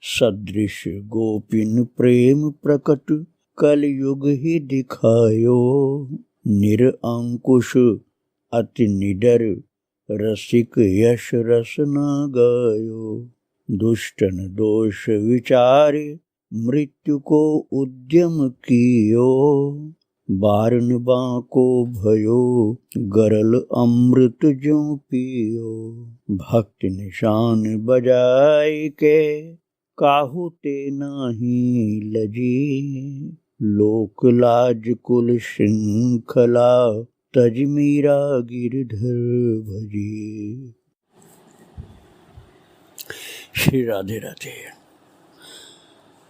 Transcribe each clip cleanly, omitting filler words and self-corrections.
सदृश गोपिन प्रेम प्रकट कलयुग ही दिखायो। निरअंकुश अति निडर रसिक यश रस न गायो। दुष्टन दोष विचारे मृत्यु को उद्यम कियो। बारन बाको भयो गरल अमृत ज्यों पियो। भक्ति निशान बजाय के काहू ते नाही लजी। लोक लाज कुल श्रृंखला तज मीरा गिरधर भजी। श्री राधे राधे।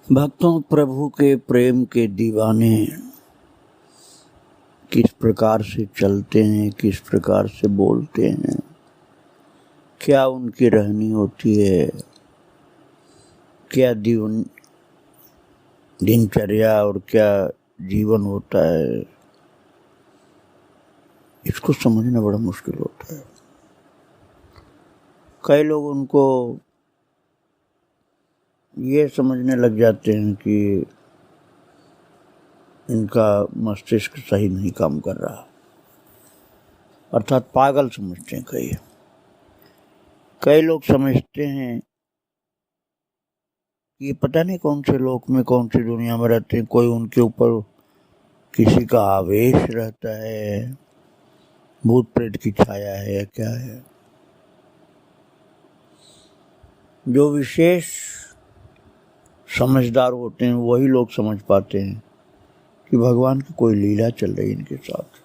भक्तों, प्रभु के प्रेम के दीवाने किस प्रकार से चलते हैं, किस प्रकार से बोलते हैं, क्या उनकी रहनी होती है, क्या दिनचर्या और क्या जीवन होता है, इसको समझना बड़ा मुश्किल होता है। कई लोग उनको ये समझने लग जाते हैं कि इनका मस्तिष्क सही नहीं काम कर रहा, अर्थात पागल समझते हैं। कई लोग समझते हैं कि पता नहीं कौन से लोक में, कौन सी दुनिया में रहते हैं, कोई उनके ऊपर किसी का आवेश रहता है, भूत प्रेत की छाया है या क्या है। जो विशेष समझदार होते हैं वही लोग समझ पाते हैं कि भगवान की कोई लीला चल रही है इनके साथ।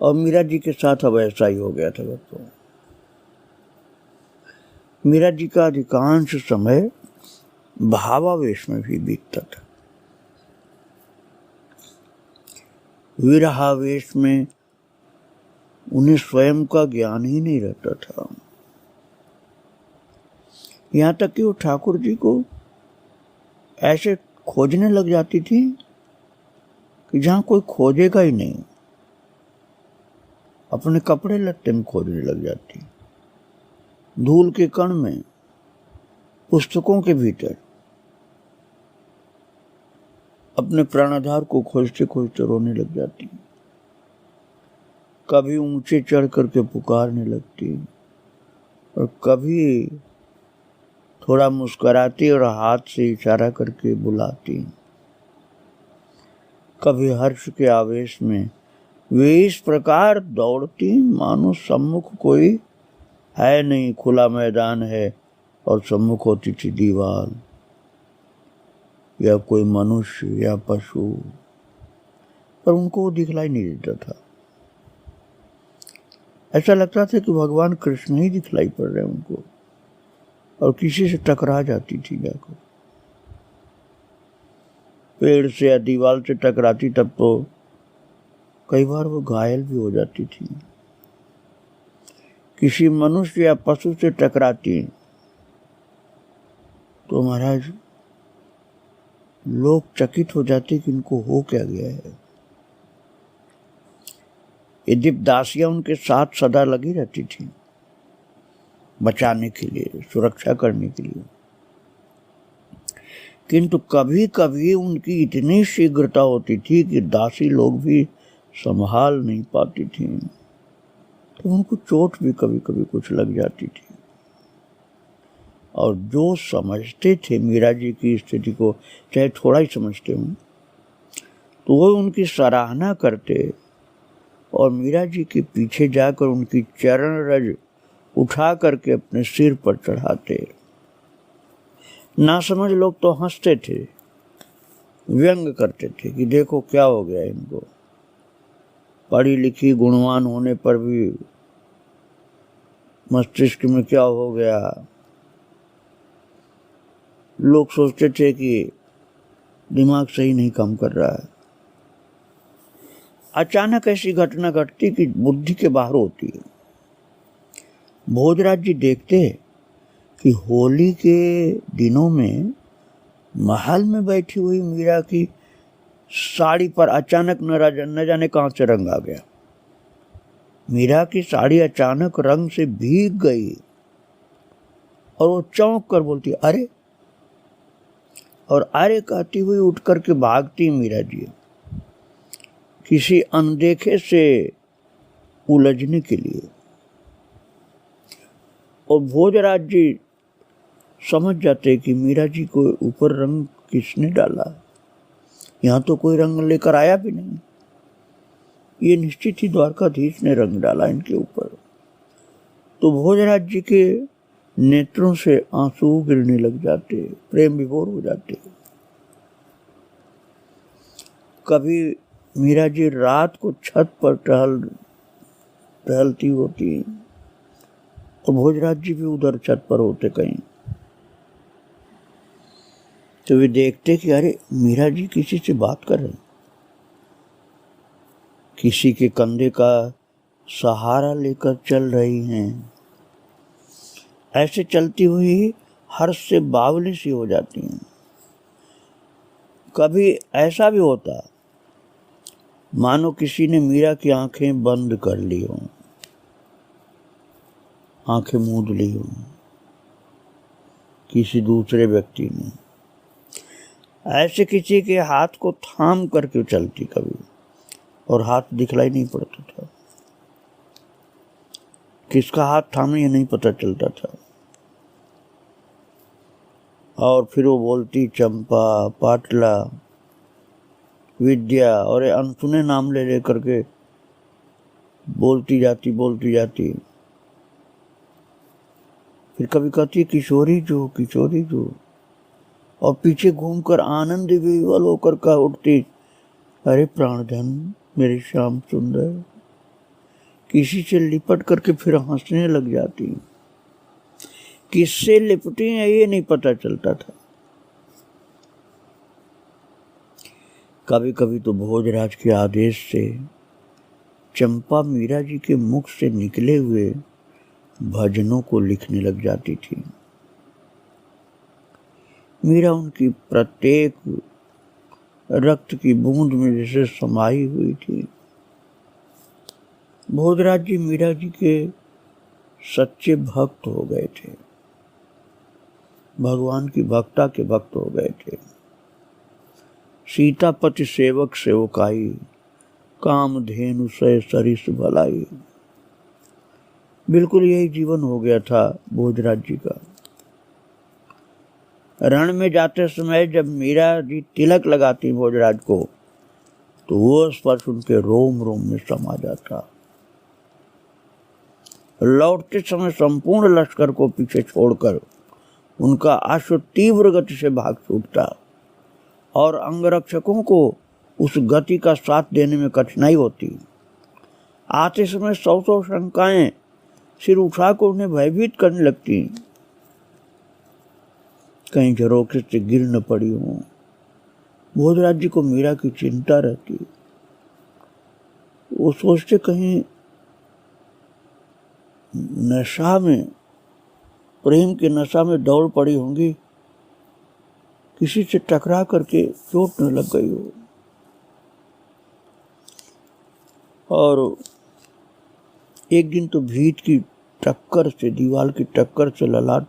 और मीरा जी के साथ अब ऐसा ही हो गया था। दोस्तों, मीरा जी का अधिकांश समय भावावेश में भी बीतता था। विरहावेश में उन्हें स्वयं का ज्ञान ही नहीं रहता था। यहाँ तक कि वो ठाकुर जी को ऐसे खोजने लग जाती थी कि जहाँ कोई खोजेगा ही नहीं। अपने कपड़े लत्ते में खोजने लग जाती, धूल के कण में, पुस्तकों के भीतर अपने प्राणाधार को खोजते खोजते रोने लग जाती। कभी ऊंचे चढ़ करके पुकारने लगती और कभी थोड़ा मुस्कुराती और हाथ से इशारा करके बुलाती। कभी हर्ष के आवेश में वे इस प्रकार दौड़ती मानो सम्मुख कोई है नहीं, खुला मैदान है और सम्मुख होती थी दीवार या कोई मनुष्य या पशु, पर उनको वो दिखलाई नहीं देता था। ऐसा लगता था कि भगवान कृष्ण ही दिखलाई पड़ रहे हैं उनको, और किसी से टकरा जाती थी जाकर। पेड़ से या दीवार से टकराती तब तो कई बार वो घायल भी हो जाती थी। किसी मनुष्य या पशु से टकराती तो महाराज लोग चकित हो जाते कि इनको हो क्या गया है। ये दिव्यदासियां उनके साथ सदा लगी रहती थी, बचाने के लिए, सुरक्षा करने के लिए। किंतु कभी कभी उनकी इतनी शीघ्रता होती थी कि दासी लोग भी संभाल नहीं पाती थी, तो उनको चोट भी कभी कभी कुछ लग जाती थी। और जो समझते थे मीरा जी की स्थिति को, चाहे थोड़ा ही समझते हों, तो वो उनकी सराहना करते और मीरा जी के पीछे जाकर उनकी चरण रज उठा करके अपने सिर पर चढ़ाते। ना समझ लोग तो हंसते थे, व्यंग करते थे कि देखो क्या हो गया इनको, पढ़ी लिखी गुणवान होने पर भी मस्तिष्क में क्या हो गया। लोग सोचते थे कि दिमाग सही नहीं काम कर रहा है। अचानक ऐसी घटना घटती कि बुद्धि के बाहर होती है। भोजराज जी देखते कि होली के दिनों में महल में बैठी हुई मीरा की साड़ी पर अचानक न जाने कहां से रंग आ गया। मीरा की साड़ी अचानक रंग से भीग गई और वो चौंक कर बोलती अरे, और अरे कहती हुई उठ करके भागती मीरा जी किसी अनदेखे से उलझने के लिए। और भोजराज जी समझ जाते कि मीरा जी को ऊपर रंग किसने डाला, यहाँ तो कोई रंग लेकर आया भी नहीं, ये निश्चित ही द्वारकाधीश ने रंग डाला इनके ऊपर। तो भोजराज जी के नेत्रों से आंसू गिरने लग जाते, प्रेम विभोर हो जाते। कभी मीरा जी रात को छत पर टहलती होती और भोजराज जी भी उधर छत पर होते कहीं, तो वे देखते कि अरे मीरा जी किसी से बात कर रहे, किसी के कंधे का सहारा लेकर चल रही हैं। ऐसे चलती हुई हर्ष से बावली सी हो जाती हैं। कभी ऐसा भी होता मानो किसी ने मीरा की आंखें बंद कर ली हों, आंखें मूंद ली हों किसी दूसरे व्यक्ति ने। ऐसे किसी के हाथ को थाम करके चलती कभी, और हाथ दिखलाई नहीं पड़ता था, किसका हाथ थामे ये नहीं पता चलता था। और फिर वो बोलती चंपा, पाटला, विद्या, और अनसुने नाम ले ले करके बोलती जाती। फिर कभी कहती किशोरी जो, किशोरी जो, और पीछे घूमकर आनंद विवल होकर कह उठती अरे प्राणधन मेरी श्याम सुंदर। किसी से लिपट करके फिर हंसने लग जाती। किससे लिपटी है ये नहीं पता चलता था। कभी कभी तो भोजराज के आदेश से चंपा मीरा जी के मुख से निकले हुए भजनों को लिखने लग जाती थी। मीरा उनकी प्रत्येक रक्त की बूंद में जैसे समाई हुई थी। भोजराज जी मीरा जी के सच्चे भक्त हो गए थे, भगवान की भक्ता के भक्त हो गए थे। सीतापति सेवक सेवकाई, कामधेनु सय सरिस भलाई। बिल्कुल यही जीवन हो गया था भोजराज जी का। रण में जाते समय जब मीरा जी तिलक लगाती भोजराज को, तो वो स्पर्श उनके रोम रोम में समा जाता। लौटते समय संपूर्ण लश्कर को पीछे छोड़कर उनका अश्व तीव्र गति से भाग छूटता, और अंगरक्षकों को उस गति का साथ देने में कठिनाई होती। आते समय 100 शंकाएं सिर उठाकर उन्हें भयभीत करने लगती, कहीं झरोखे से गिर न पड़ी हो। भोजराज जी को मीरा की चिंता रहती। वो सोचते कहीं नशा में, प्रेम के नशा में दौड़ पड़ी होंगी, किसी से टकरा करके चोट न लग गई हो। और एक दिन तो भीत की टक्कर से, दीवार की टक्कर से ललाट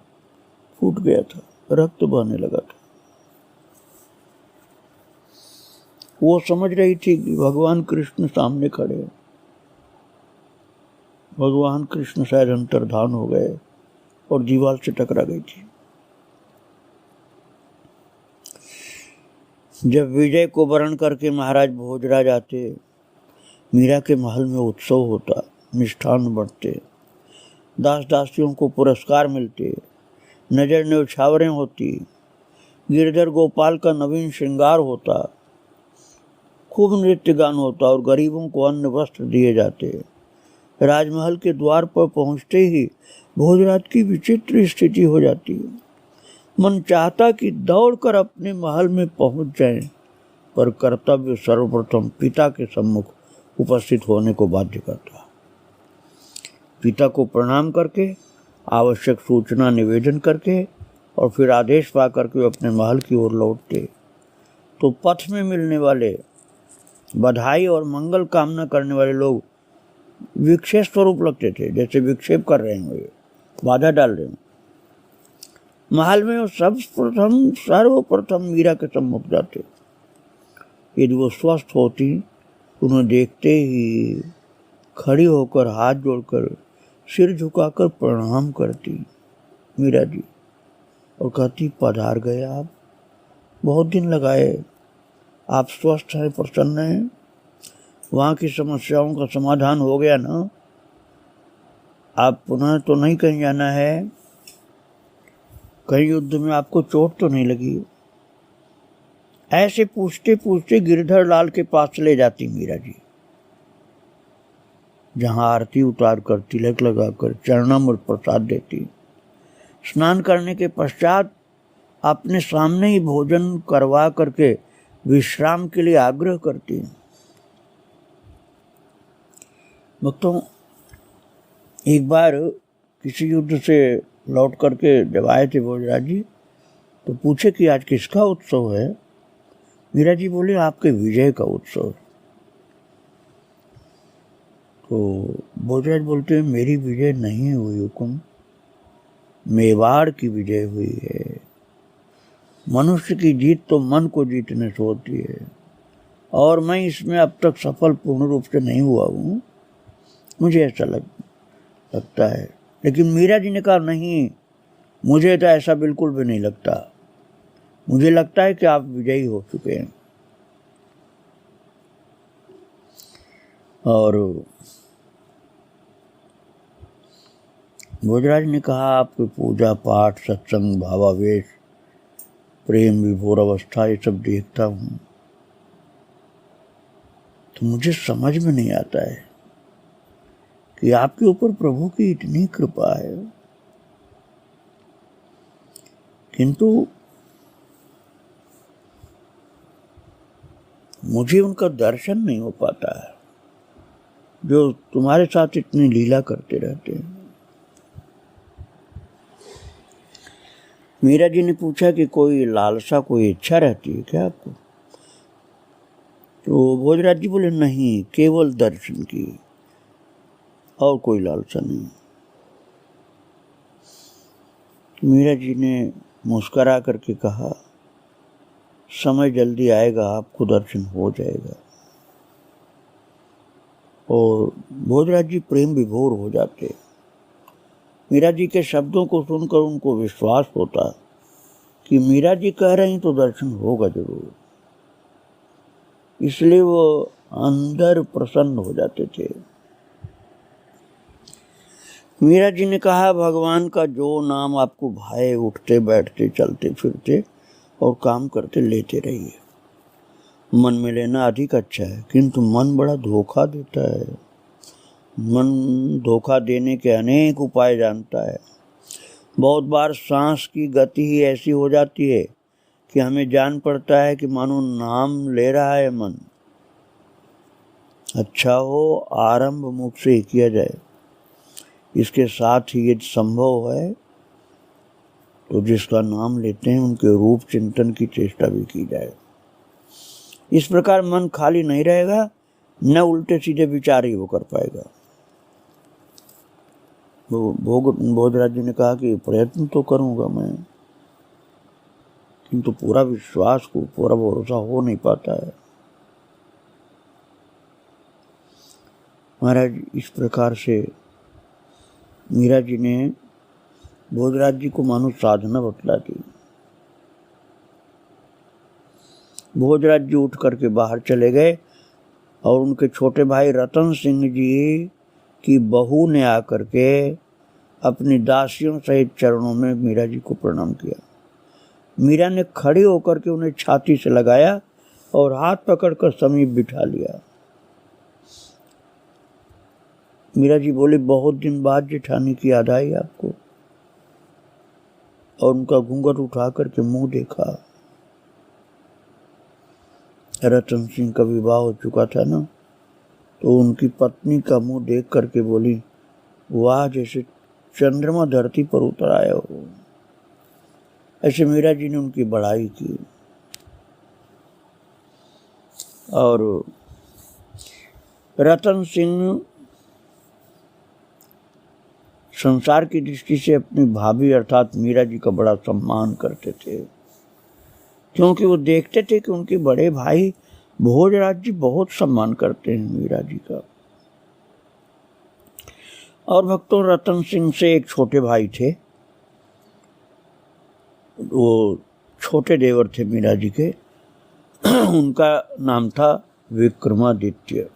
फूट गया था, रक्त बहने लगा था। वो समझ रही थी कि भगवान कृष्ण सामने खड़े हैं। भगवान कृष्ण शायद अंतर्धान हो गए और दीवार से टकरा गई थी। जब विजय को वरण करके महाराज भोजराज आते, मीरा के महल में उत्सव होता, मिष्ठान बढ़ते, दास दासियों को पुरस्कार मिलते, नजर न्यौछावरें होती, गिरधर गोपाल का नवीन श्रृंगार होता, खूब नृत्य गान होता और गरीबों को अन्न वस्त्र दिए जाते। राजमहल के द्वार पर पहुंचते ही भोजराज की विचित्र स्थिति हो जाती। मन चाहता कि दौड़कर अपने महल में पहुंच जाएं, पर कर्तव्य सर्वप्रथम पिता के सम्मुख उपस्थित होने को बाध्य करता। पिता को प्रणाम करके, आवश्यक सूचना निवेदन करके और फिर आदेश पा करके अपने महल की ओर लौटते, तो पथ में मिलने वाले बधाई और मंगल कामना करने वाले लोग विक्षेप स्वरूप लगते थे, जैसे विक्षेप कर रहे हैं, बाधा डाल रहे हैं। महल में वो सर्वप्रथम मीरा के सम्मुख जाते। यदि वो स्वस्थ होती, उन्हें देखते ही खड़ी होकर हाथ जोड़कर सिर झुकाकर प्रणाम करती मीरा जी, और कहती, पधार गए आप, बहुत दिन लगाए, आप स्वस्थ हैं, प्रसन्न हैं, वहाँ की समस्याओं का समाधान हो गया ना, आप पुनः तो नहीं कहीं जाना है, कहीं युद्ध में आपको चोट तो नहीं लगी। ऐसे पूछते पूछते गिरधर लाल के पास ले जाती मीरा जी, जहां आरती उतार कर तिलक लगाकर चरणामृत प्रसाद देती। स्नान करने के पश्चात अपने सामने ही भोजन करवा करके विश्राम के लिए आग्रह करती। भक्तों, एक बार किसी युद्ध से लौट करके जब आए थे भोजराज जी, तो पूछे कि आज किसका उत्सव है। मीरा जी बोले, आपके विजय का उत्सव। तो भोजराज बोलते हैं, मेरी विजय नहीं हुई हुकुम, मेवाड़ की विजय हुई है। मनुष्य की जीत तो मन को जीतने से होती है, और मैं इसमें अब तक सफल पूर्ण रूप से नहीं हुआ हूँ, मुझे ऐसा लगता है। लेकिन मीरा जी ने कहा, नहीं, मुझे तो ऐसा बिल्कुल भी नहीं लगता, मुझे लगता है कि आप विजयी हो चुके हैं। और भोजराज ने कहा, आपके पूजा पाठ, सत्संग, भावावेश, प्रेम विभोर अवस्था, ये सब देखता हूँ तो मुझे समझ में नहीं आता है कि आपके ऊपर प्रभु की इतनी कृपा है, किंतु मुझे उनका दर्शन नहीं हो पाता है, जो तुम्हारे साथ इतनी लीला करते रहते हैं। मीरा जी ने पूछा कि कोई लालसा, कोई इच्छा रहती है क्या आपको? तो भोजराज जी बोले, नहीं, केवल दर्शन की, और कोई लालसा नहीं। मीरा जी ने मुस्करा करके कहा, समय जल्दी आएगा, आपको दर्शन हो जाएगा। और भोजराज जी प्रेम विभोर हो जाते। मीरा जी के शब्दों को सुनकर उनको विश्वास होता कि मीरा जी कह रही तो दर्शन होगा जरूर, इसलिए वो अंदर प्रसन्न हो जाते थे। मीरा जी ने कहा, भगवान का जो नाम आपको भाए, उठते बैठते चलते फिरते और काम करते लेते रहिए। मन में लेना अधिक अच्छा है, किंतु मन बड़ा धोखा देता है। मन धोखा देने के अनेक उपाय जानता है। बहुत बार सांस की गति ही ऐसी हो जाती है कि हमें जान पड़ता है कि मानो नाम ले रहा है मन। अच्छा हो आरंभ मुख से ही किया जाए, इसके साथ ही यदि संभव है तो जिसका नाम लेते हैं उनके रूप चिंतन की चेष्टा भी की जाए। इस प्रकार मन खाली नहीं रहेगा, न उल्टे सीधे विचार ही वो कर पाएगा। भोजराज जी ने कहा कि प्रयत्न तो करूंगा मैं, किंतु पूरा विश्वास को, पूरा भरोसा हो नहीं पाता है। महाराज, इस प्रकार से मीरा जी ने भोजराज जी को मानो साधना बतला दी। भोजराज जी उठ करके बाहर चले गए, और उनके छोटे भाई रतन सिंह जी की बहू ने आकर के अपनी दासियों सहित चरणों में मीरा जी को प्रणाम किया। मीरा ने खड़ी होकर के उन्हें छाती से लगाया और हाथ पकड़कर समीप बिठा लिया। मीरा जी बोले, बहुत दिन बाद जेठानी की याद आई आपको? और उनका घूंघट उठा करके मुंह देखा। रतन सिंह का विवाह हो चुका था ना, तो उनकी पत्नी का मुंह देख करके बोली, वाह, जैसे चंद्रमा धरती पर उतर आया हो। ऐसे मीरा जी ने उनकी बड़ाई की। और रतन सिंह संसार की दृष्टि से अपनी भाभी अर्थात मीरा जी का बड़ा सम्मान करते थे, क्योंकि वो देखते थे कि उनके बड़े भाई भोजराज जी बहुत सम्मान करते हैं मीरा जी का। और भक्तों, रतन सिंह से एक छोटे भाई थे, वो छोटे देवर थे मीरा जी के, उनका नाम था विक्रमादित्य।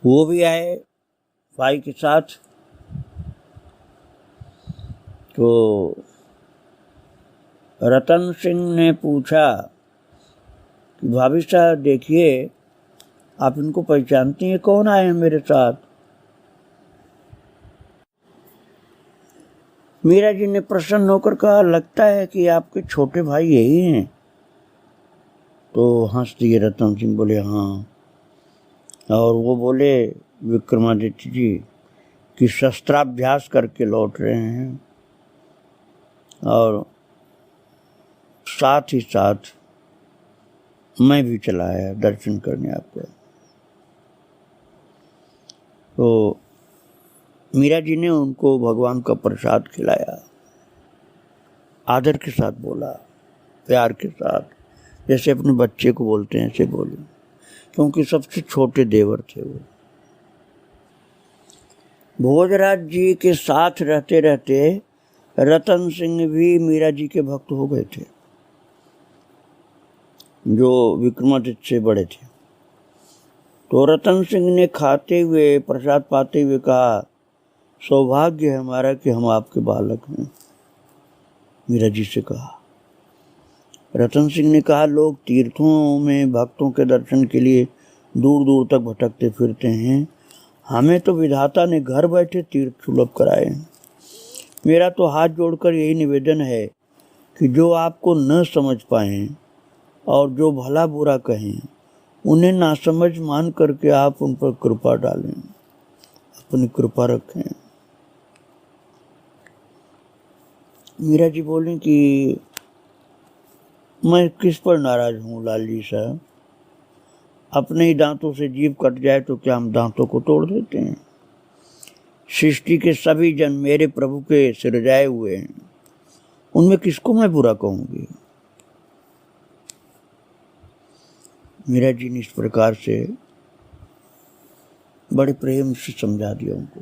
वो भी आए भाई के साथ। तो रतन सिंह ने पूछा कि भाभी साहब देखिए, आप इनको पहचानती हैं, कौन आए हैं मेरे साथ? मीरा जी ने प्रसन्न होकर कहा, लगता है कि आपके छोटे भाई यही हैं। तो हंस दिए रतन सिंह, बोले हाँ। और वो बोले विक्रमादित्य जी कि शस्त्राभ्यास करके लौट रहे हैं और साथ ही साथ मैं भी चला आया दर्शन करने आपको। तो मीरा जी ने उनको भगवान का प्रसाद खिलाया, आदर के साथ बोला, प्यार के साथ, जैसे अपने बच्चे को बोलते हैं ऐसे बोले, क्योंकि सबसे छोटे देवर थे वो। भोजराज जी के साथ रहते रहते रतन सिंह भी मीरा जी के भक्त हो गए थे, जो विक्रमादित्य से बड़े थे। तो रतन सिंह ने खाते हुए, प्रसाद पाते हुए कहा, सौभाग्य है हमारा कि हम आपके बालक हैं। मीरा जी से कहा। रतन सिंह ने कहा, लोग तीर्थों में भक्तों के दर्शन के लिए दूर दूर तक भटकते फिरते हैं, हमें तो विधाता ने घर बैठे तीर्थ सुलभ कराए हैं। मेरा तो हाथ जोड़कर यही निवेदन है कि जो आपको न समझ पाएं और जो भला बुरा कहें, उन्हें नासमझ मान करके आप उन पर कृपा डालें, अपनी कृपा रखें। मीरा जी बोली कि मैं किस पर नाराज हूँ लाल जी साहब, अपने ही दांतों से जीभ कट जाए तो क्या हम दांतों को तोड़ देते हैं? सृष्टि के सभी जन मेरे प्रभु के सृजाए हुए हैं, उनमें किसको मैं बुरा कहूँगी? मीरा जी ने इस प्रकार से बड़े प्रेम से समझा दिया उनको।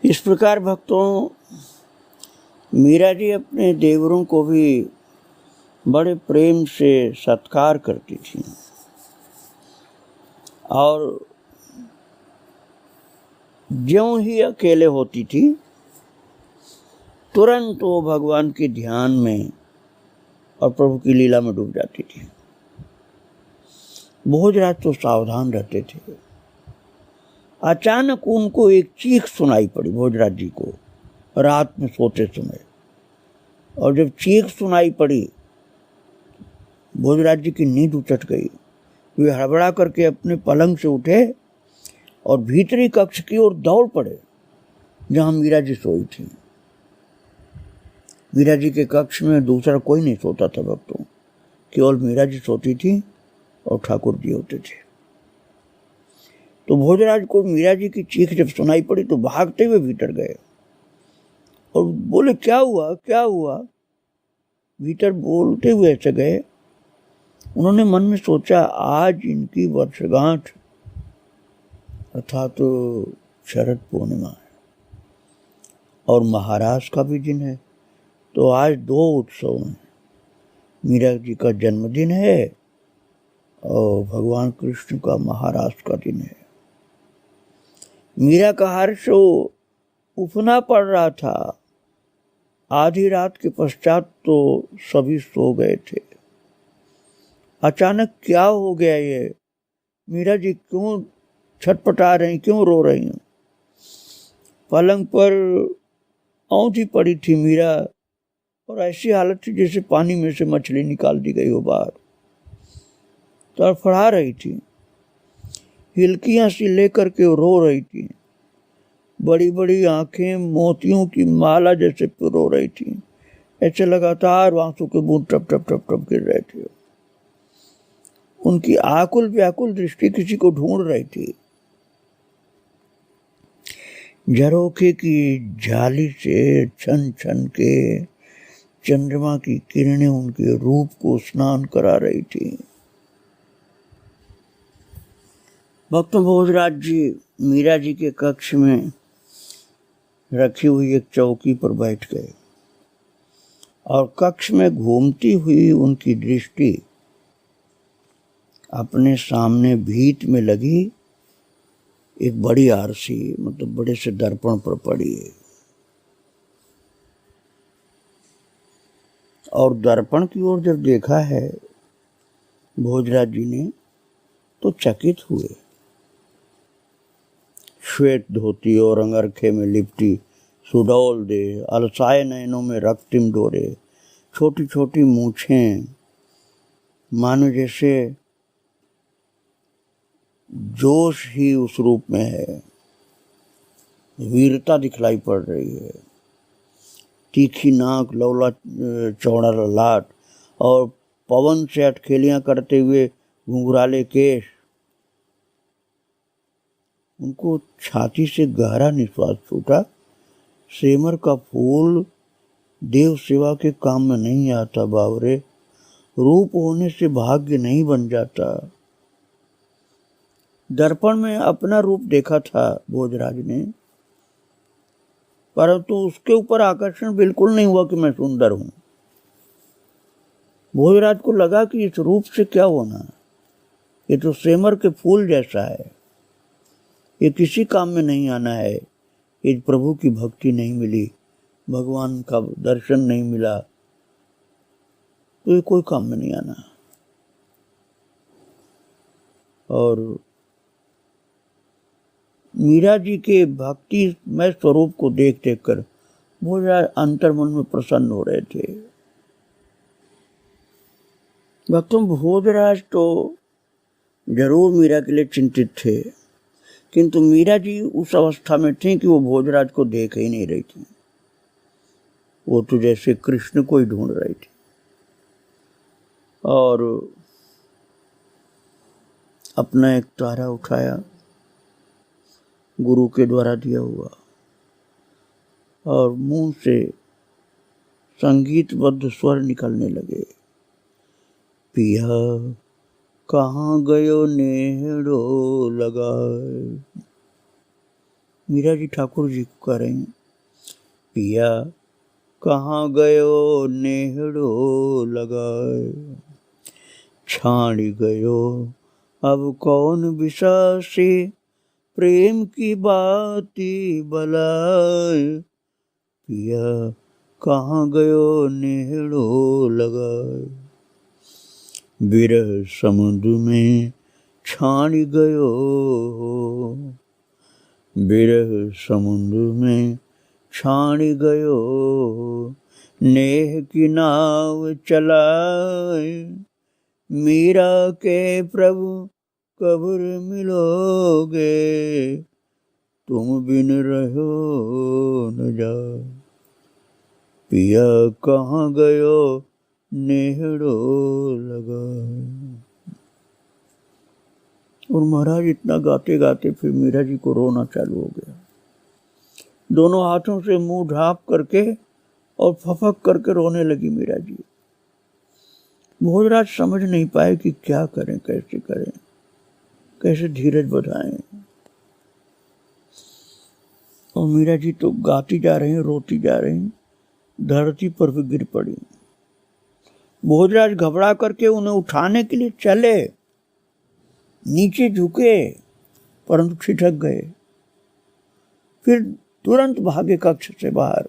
इस प्रकार भक्तों, मीरा जी अपने देवरों को भी बड़े प्रेम से सत्कार करती थी और ज्यों ही अकेले होती थी तुरंत वो भगवान के ध्यान में और प्रभु की लीला में डूब जाती थी। भोजराज तो सावधान रहते थे। अचानक उनको एक चीख सुनाई पड़ी भोजराज जी को, रात में सोते समय। और जब चीख सुनाई पड़ी, भोजराज जी की नींद उचट गई। वे हड़बड़ा करके अपने पलंग से उठे और भीतरी कक्ष की ओर दौड़ पड़े जहां मीरा जी सोई थी। मीरा जी के कक्ष में दूसरा कोई नहीं सोता था भक्तों, केवल मीरा जी सोती थी और ठाकुर जी होते थे। तो भोजराज को मीरा जी की चीख जब सुनाई पड़ी तो भागते हुए भीतर गए और बोले, क्या हुआ क्या हुआ? भीतर बोलते हुए ऐसे गए। उन्होंने मन में सोचा, आज इनकी वर्षगांठ अर्थात तो शरद पूर्णिमा है और महाराज का भी दिन है, तो आज दो उत्सव हैं। मीरा जी का जन्मदिन है और भगवान कृष्ण का महाराज का दिन है। मीरा का हर्ष उफना पड़ रहा था। आधी रात के पश्चात तो सभी सो गए थे। अचानक क्या हो गया ये? मीरा जी क्यों छटपटा रही, क्यों रो रही हैं? पलंग पर औंधी पड़ी थी मीरा और ऐसी हालत थी जैसे पानी में से मछली निकाल दी गई हो बाहर। तड़फड़ा रही थी, हिलकियां सी लेकर के रो रही थी। बड़ी बड़ी आंखें मोतियों की माला जैसे रो रही थी। ऐसे लगातार आंसू के बूंद टप टप टप टप गिर रहे थे। उनकी आकुल व्याकुल दृष्टि किसी को ढूंढ रही थी। झरोखे की जाली से छन छन के चंद्रमा की किरणें उनके रूप को स्नान करा रही थी। भक्त भोजराज जी मीरा जी के कक्ष में रखी हुई एक चौकी पर बैठ गए और कक्ष में घूमती हुई उनकी दृष्टि अपने सामने भीत में लगी एक बड़ी आरसी, मतलब बड़े से दर्पण पर पड़ी है। और दर्पण की ओर जब देखा है भोजराज जी ने तो चकित हुए। श्वेत धोती और अंगरखे में लिपटी सुडौल दे, अलसाए नयनों में रक्तिम डोरे, छोटी छोटी मूछें, मानो जैसे जोश ही उस रूप में है, वीरता दिखलाई पड़ रही है। तीखी नाक, लौला चौड़ा ललाट और पवन से अटखेलियां करते हुए घुंघराले केश। उनको छाती से गहरा निश्वास छूटा। सेमर का फूल देव सेवा के काम में नहीं आता बावरे, रूप होने से भाग्य नहीं बन जाता। दर्पण में अपना रूप देखा था भोजराज ने, परंतु उसके ऊपर आकर्षण बिल्कुल नहीं हुआ कि मैं सुंदर हूं। भोजराज को लगा कि इस रूप से क्या होना, ये तो सेमर के फूल जैसा है, ये किसी काम में नहीं आना है। ये प्रभु की भक्ति नहीं मिली, भगवान का दर्शन नहीं मिला, तो ये कोई काम में नहीं आना। और मीरा जी के भक्ति में स्वरूप को देख देख कर भोजराज अंतर्मन में प्रसन्न हो रहे थे। भक्तों, भोजराज तो जरूर मीरा के लिए चिंतित थे, किंतु मीरा जी उस अवस्था में थी कि वो भोजराज को देख ही नहीं रही थी। वो तो जैसे कृष्ण को ही ढूंढ रही थी। और अपना एक तारा उठाया, गुरु के द्वारा दिया हुआ, और मुंह से संगीतबद्ध स्वर निकलने लगे। पिया कहाँ गयो नेहड़ो लगाए। मीरा जी ठाकुर जी को कह रहे हैं, पिया कहाँ गयो नेहड़ो लगाए, छाड़ी गयो अब कौन विसासी, प्रेम की बाती बलाए। पिया कहाँ गयो नेहड़ो लगाए, विरह समुद्र में छाड़ गयो, विरह समुद्र में छाड़ गयो, नेह की नाव चलाए, मीरा के प्रभु कब्र मिलोगे, तुम बिन रहो न जाए। पिया कहाँ गयो नेहड़ो लगा। और महाराज इतना गाते गाते फिर मीरा जी को रोना चालू हो गया। दोनों हाथों से मुंह ढांप करके और फफक करके रोने लगी मीरा जी। भोजराज समझ नहीं पाए कि क्या करें, कैसे करें, कैसे धीरज बधाएं। और मीरा जी तो गाती जा रही हैं, रोती जा रही हैं, धरती पर भी गिर पड़ी। भोजराज घबरा करके उन्हें उठाने के लिए चले, नीचे झुके, परंतु छिटक गए। फिर तुरंत भागे कक्ष से बाहर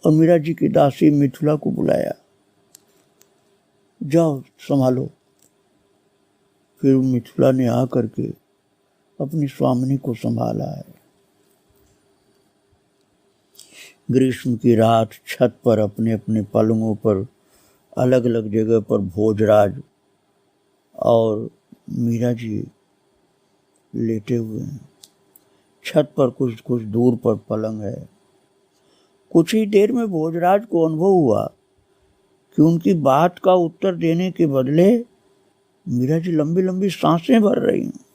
और मीरा जी की दासी मिथिला को बुलाया, जाओ संभालो। फिर मिथिला ने आकर के अपनी स्वामिनी को संभाला है। ग्रीष्म की रात छत पर अपने अपने पलंगों पर अलग अलग जगह पर भोजराज और मीरा जी लेटे हुए हैं। छत पर कुछ कुछ दूर पर पलंग है। कुछ ही देर में भोजराज को अनुभव हुआ कि उनकी बात का उत्तर देने के बदले मीरा जी लंबी लंबी सांसें भर रही हैं।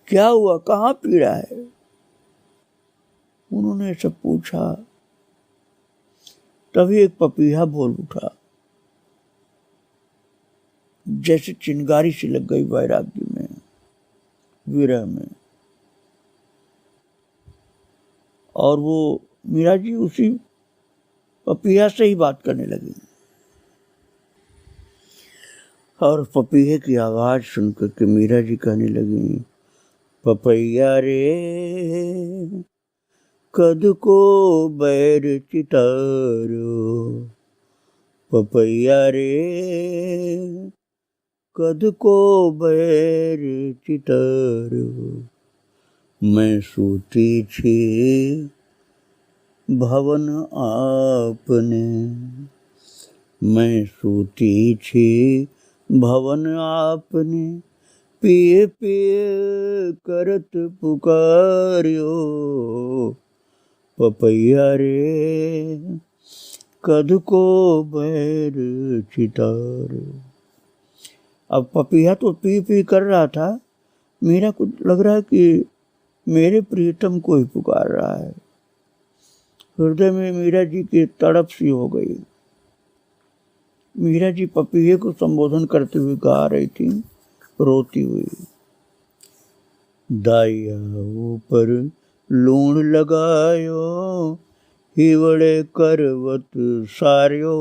क्या हुआ, कहाँ पीड़ा है? उन्होंने सब पूछा। तभी एक पपीहा बोल उठा, जैसे चिंगारी से लग गई वैराग्य में, विरह में। और वो मीरा जी उसी पपीहा से ही बात करने लगी। और पपीहे की आवाज सुनकर के मीरा जी कहने लगी, पपैया रे कद को बैर चितारो, पपैया रे कद को बैर चितारो, मैं सूती छी भवन आपने, मैं सूती छी भवन आपने, पिए पिए करत पुकार्यो, पपैया रे कद को बैर चितारो। अब पपीहा तो पी पी कर रहा था, मीरा को लग रहा है कि मेरे प्रियतम को ही पुकार रहा है। हृदय में मीरा जी की तड़प सी हो गई। मीरा जी पपीहे को संबोधन करते हुए गा रही थी, रोती हुई। दाइया ऊपर लूण लगायो, हिवड़े करवत सार्यो,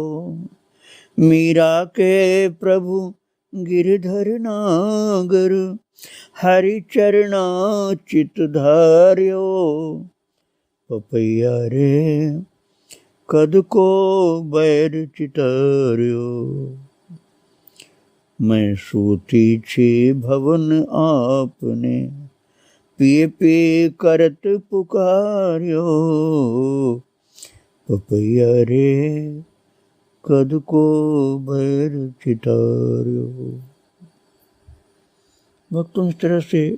मीरा के प्रभु गिरधर नागर, हरि चरणा चित धार्यो, पपैया रे कद को बैर चितार्यो, मैं सूती छी भवन आपने, पिए पिए करत पुकार्यो, पपैया रे कद को बैर चितार्यो। भक्तों, इस तरह से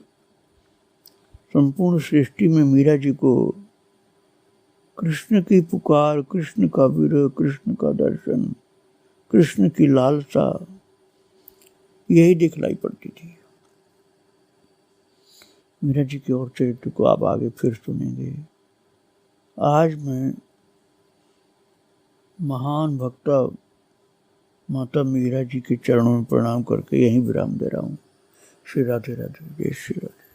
संपूर्ण सृष्टि में मीरा जी को कृष्ण की पुकार, कृष्ण का विरह, कृष्ण का दर्शन, कृष्ण की लालसा, यही दिखलाई पड़ती थी। मीरा जी के और चरित्र को आप आगे फिर सुनेंगे। आज मैं महान भक्ता माता मीरा जी के चरणों में प्रणाम करके यहीं विराम दे रहा हूँ। श्री राधे राधे, जय श्री राधे।